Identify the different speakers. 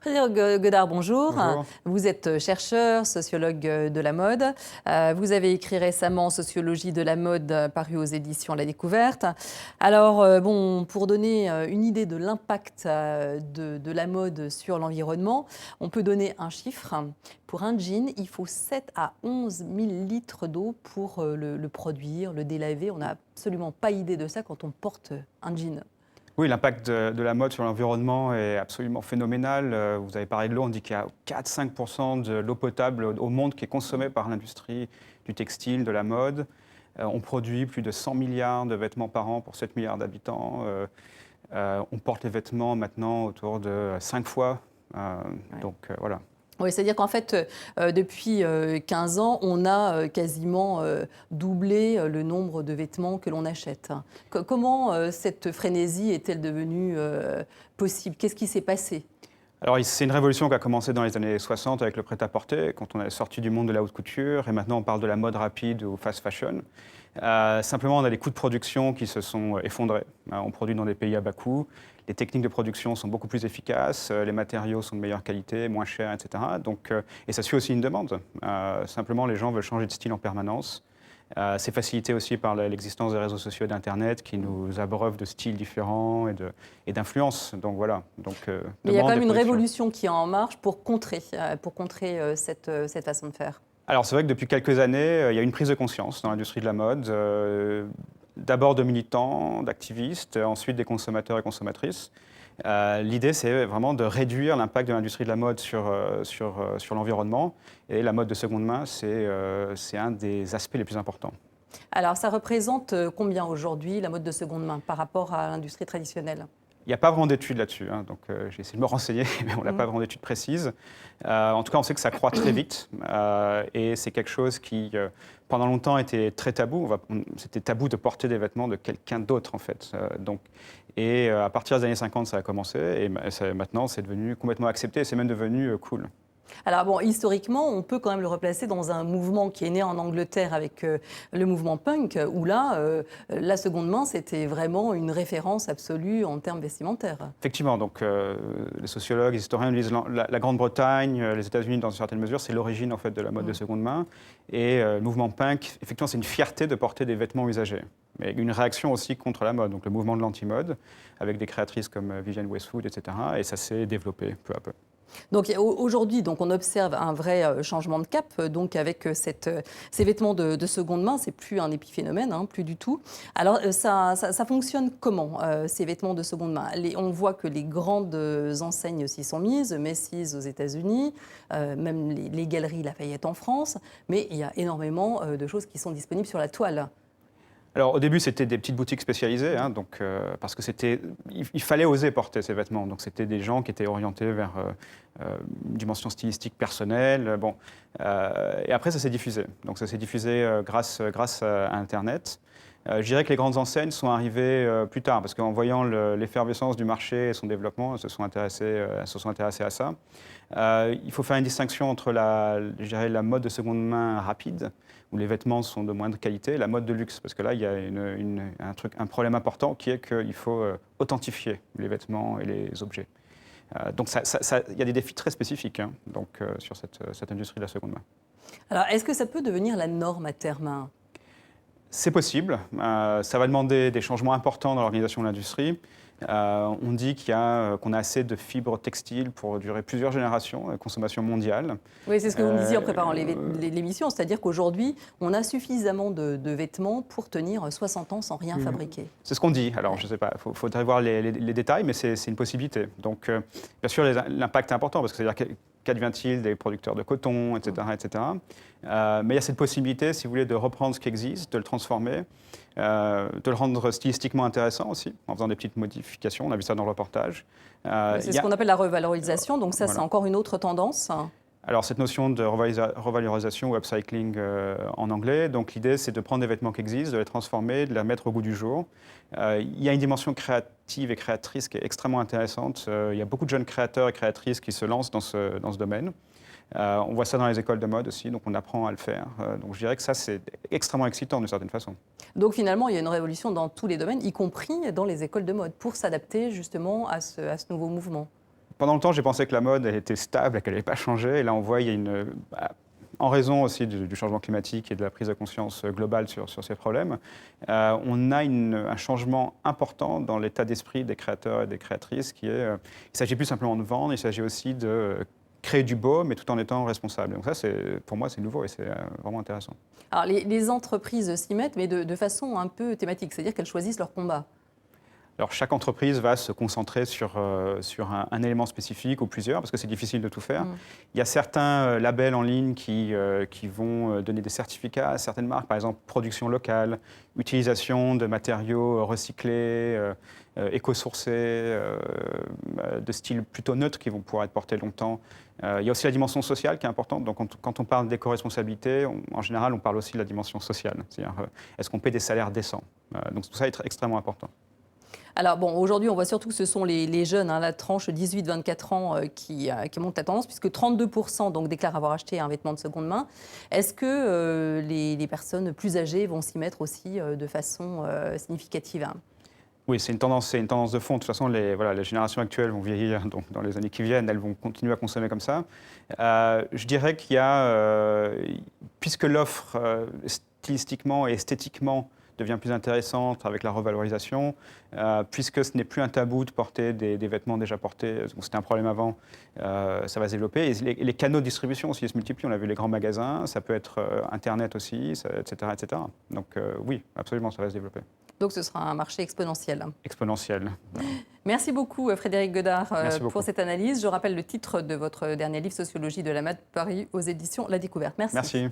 Speaker 1: Frédéric Godard, bonjour.
Speaker 2: Bonjour.
Speaker 1: Vous êtes chercheur, sociologue de la mode. Vous avez écrit récemment Sociologie de la mode, paru aux éditions La Découverte. Alors, pour donner une idée de l'impact de la mode sur l'environnement, on peut donner un chiffre. Pour un jean, il faut 7 à 11 000 litres d'eau pour le produire, le délaver. On n'a absolument pas idée de ça quand on porte un jean.
Speaker 2: Oui, l'impact de la mode sur l'environnement est absolument phénoménal. Vous avez parlé de l'eau, on dit qu'il y a 4-5% de l'eau potable au monde qui est consommée par l'industrie du textile, de la mode. On produit plus de 100 milliards de vêtements par an pour 7 milliards d'habitants. On porte les vêtements maintenant autour de 5 fois. Voilà.
Speaker 1: Oui, c'est-à-dire qu'en fait, depuis 15 ans, on a quasiment doublé le nombre de vêtements que l'on achète. Comment cette frénésie est-elle devenue possible? Qu'est-ce qui s'est passé?
Speaker 2: Alors, c'est une révolution qui a commencé dans les années 60 avec le prêt-à-porter, quand on est sorti du monde de la haute couture, et maintenant on parle de la mode rapide ou fast fashion. Simplement, on a des coûts de production qui se sont effondrés. On produit dans des pays à bas coût, les techniques de production sont beaucoup plus efficaces, les matériaux sont de meilleure qualité, moins chers, etc. Et ça suit aussi une demande. Simplement, les gens veulent changer de style en permanence. C'est facilité aussi par l'existence des réseaux sociaux et d'Internet qui nous abreuvent de styles différents et d'influences. Donc voilà.
Speaker 1: Mais il y a quand même une révolution qui est en marche pour contrer cette façon de faire.
Speaker 2: Alors c'est vrai que depuis quelques années, il y a une prise de conscience dans l'industrie de la mode. D'abord de militants, d'activistes, ensuite des consommateurs et consommatrices. L'idée, c'est vraiment de réduire l'impact de l'industrie de la mode sur l'environnement. Et la mode de seconde main, c'est un des aspects les plus importants.
Speaker 1: Alors, ça représente combien aujourd'hui, la mode de seconde main, par rapport à l'industrie traditionnelle?
Speaker 2: Il n'y a pas vraiment d'études là-dessus, j'ai essayé de me renseigner, mais on n'a pas vraiment d'études précises. En tout cas, on sait que ça croît très vite, et c'est quelque chose qui, pendant longtemps, était très tabou. C'était tabou de porter des vêtements de quelqu'un d'autre, en fait. À partir des années 50, ça a commencé, et maintenant, c'est devenu complètement accepté, et c'est même devenu cool.
Speaker 1: Alors historiquement, on peut quand même le replacer dans un mouvement qui est né en Angleterre avec le mouvement punk, où là, la seconde main, c'était vraiment une référence absolue en termes vestimentaires.
Speaker 2: Effectivement, les sociologues, les historiens disent la Grande-Bretagne, les États-Unis, dans une certaine mesure, c'est l'origine en fait de la mode de seconde main. Et le mouvement punk, effectivement, c'est une fierté de porter des vêtements usagés. Mais une réaction aussi contre la mode, donc le mouvement de l'anti-mode, avec des créatrices comme Vivienne Westwood, etc. Et ça s'est développé peu à peu.
Speaker 1: Donc aujourd'hui, on observe un vrai changement de cap. Donc avec ces vêtements de seconde main, c'est plus un épiphénomène, plus du tout. Alors ça fonctionne comment, ces vêtements de seconde main? On voit que les grandes enseignes s'y sont mises, Macy's aux États-Unis, même les galeries Lafayette en France, mais il y a énormément de choses qui sont disponibles sur la toile.
Speaker 2: Alors au début, c'était des petites boutiques spécialisées, parce que il fallait oser porter ces vêtements. Donc c'était des gens qui étaient orientés vers une dimension stylistique personnelle. Et après, ça s'est diffusé. Donc ça s'est diffusé grâce à Internet. Je dirais que les grandes enseignes sont arrivées plus tard, parce qu'en voyant l'effervescence du marché et son développement, elles se sont intéressées à ça. Il faut faire une distinction entre je dirais, la mode de seconde main rapide, où les vêtements sont de moindre qualité, et la mode de luxe, parce que là, il y a un problème important qui est qu'il faut authentifier les vêtements et les objets. Donc il y a des défis très spécifiques sur cette industrie de la seconde main.
Speaker 1: Alors, est-ce que ça peut devenir la norme à terme?
Speaker 2: C'est possible. Ça va demander des changements importants dans l'organisation de l'industrie. On dit qu'on a assez de fibres textiles pour durer plusieurs générations, consommation mondiale.
Speaker 1: Oui, c'est ce que vous me disiez en préparant l'émission, c'est-à-dire qu'aujourd'hui, on a suffisamment de vêtements pour tenir 60 ans sans rien fabriquer.
Speaker 2: C'est ce qu'on dit. Alors, je ne sais pas, il faudrait voir les détails, mais c'est une possibilité. Donc, bien sûr, l'impact est important, parce que c'est-à-dire qu'advient-il des producteurs de coton, etc. etc. Mais il y a cette possibilité, si vous voulez, de reprendre ce qui existe, de le transformer, de le rendre stylistiquement intéressant aussi, en faisant des petites modifications. On a vu ça dans le reportage.
Speaker 1: C'est ce qu'on appelle la revalorisation, donc ça, voilà. C'est encore une autre tendance.
Speaker 2: Alors, cette notion de revalorisation ou upcycling en anglais, donc l'idée, c'est de prendre des vêtements qui existent, de les transformer, de les mettre au goût du jour. Il y a une dimension créative et créatrice qui est extrêmement intéressante. Il y a beaucoup de jeunes créateurs et créatrices qui se lancent dans ce domaine. On voit ça dans les écoles de mode aussi, donc on apprend à le faire. Donc je dirais que ça, c'est extrêmement excitant d'une certaine façon.
Speaker 1: Donc finalement, il y a une révolution dans tous les domaines, y compris dans les écoles de mode, pour s'adapter justement à ce nouveau mouvement.
Speaker 2: pendant longtemps, j'ai pensé que la mode elle était stable, qu'elle n'allait pas changer. Et là, on voit il y a en raison aussi du changement climatique et de la prise de conscience globale sur ces problèmes, on a un changement important dans l'état d'esprit des créateurs et des créatrices il ne s'agit plus simplement de vendre, il s'agit aussi de créer du beau, mais tout en étant responsable. Donc ça, pour moi, c'est nouveau et c'est vraiment intéressant.
Speaker 1: Alors les entreprises s'y mettent, mais de façon un peu thématique, c'est-à-dire qu'elles choisissent leur combat.
Speaker 2: Alors, chaque entreprise va se concentrer sur un élément spécifique ou plusieurs, parce que c'est difficile de tout faire. Il y a certains labels en ligne qui vont donner des certificats à certaines marques, par exemple production locale, utilisation de matériaux recyclés, éco-sourcés, de style plutôt neutre qui vont pouvoir être portés longtemps. Il y a aussi la dimension sociale qui est importante. Donc, quand on parle d'éco-responsabilité, en général, on parle aussi de la dimension sociale. C'est-à-dire, est-ce qu'on paie des salaires décents? Donc, tout ça est extrêmement important.
Speaker 1: Alors bon, aujourd'hui, on voit surtout que ce sont les jeunes, la tranche 18-24 ans qui monte la tendance, puisque 32% donc, déclarent avoir acheté un vêtement de seconde main. Est-ce que les personnes plus âgées vont s'y mettre aussi de façon significative?
Speaker 2: Oui, c'est une tendance de fond. De toute façon, les générations actuelles vont vieillir, donc dans les années qui viennent, elles vont continuer à consommer comme ça. Je dirais qu'il y a, puisque l'offre stylistiquement et esthétiquement devient plus intéressante avec la revalorisation, puisque ce n'est plus un tabou de porter des vêtements déjà portés, c'était un problème avant, ça va se développer. Et les canaux de distribution aussi se multiplient, on a vu les grands magasins, ça peut être Internet aussi, etc., etc. Donc oui, absolument, ça va se développer.
Speaker 1: Donc ce sera un marché exponentiel.
Speaker 2: Exponentiel.
Speaker 1: Merci beaucoup Frédéric Godard
Speaker 2: beaucoup.
Speaker 1: pour cette analyse. Je rappelle le titre de votre dernier livre, Sociologie de la mode, paru aux éditions La Découverte. Merci.
Speaker 2: Merci.